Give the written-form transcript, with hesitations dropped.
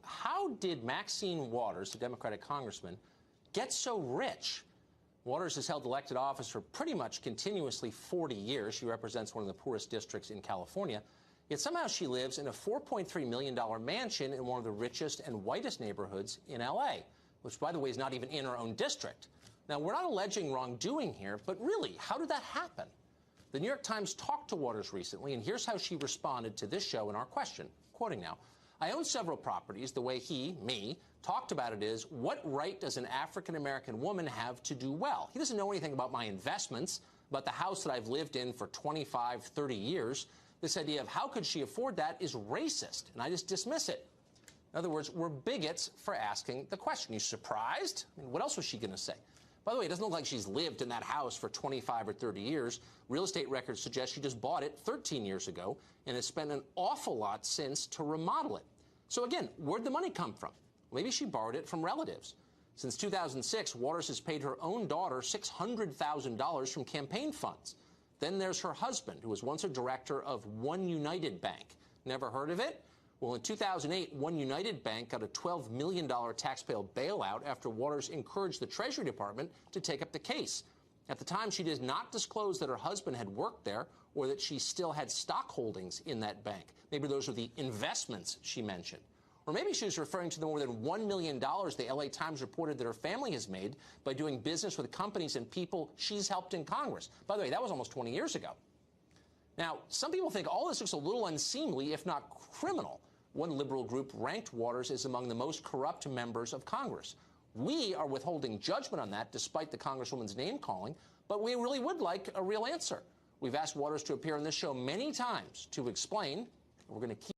How did Maxine Waters, the Democratic congressman, get so rich? Waters has held elected office for pretty much continuously 40 years. She represents one of the poorest districts in California. Yet somehow she lives in a $4.3 million mansion in one of the richest and whitest neighborhoods in L.A., which, by the way, is not even in her own district. Now, we're not alleging wrongdoing here, but really, how did that happen? The New York Times talked to Waters recently, and here's how she responded to this show in our question. Quoting now, "I own several properties. The way me, talked about it is, what right does an African-American woman have to do well? He doesn't know anything about my investments, about the house that I've lived in for 25, 30 years. This idea of how could she afford that is racist, and I just dismiss it." In other words, we're bigots for asking the question. You surprised? I mean, what else was she going to say? By the way, it doesn't look like she's lived in that house for 25 or 30 years. Real estate records suggest she just bought it 13 years ago and has spent an awful lot since to remodel it. So again, where'd the money come from? Maybe she borrowed it from relatives. Since 2006, Waters has paid her own daughter $600,000 from campaign funds. Then there's her husband, who was once a director of One United Bank. Never heard of it? Well, in 2008, One United Bank got a $12 million taxpayer bailout after Waters encouraged the Treasury Department to take up the case. At the time, she did not disclose that her husband had worked there or that she still had stock holdings in that bank. Maybe those are the investments she mentioned. Or maybe she was referring to the more than $1 million the L.A. Times reported that her family has made by doing business with companies and people she's helped in Congress. By the way, that was almost 20 years ago. Now, some people think all this looks a little unseemly, if not criminal. One liberal group ranked Waters as among the most corrupt members of Congress. We are withholding judgment on that, despite the Congresswoman's name-calling, but we really would like a real answer. We've asked Waters to appear on this show many times to explain, and we're going to keep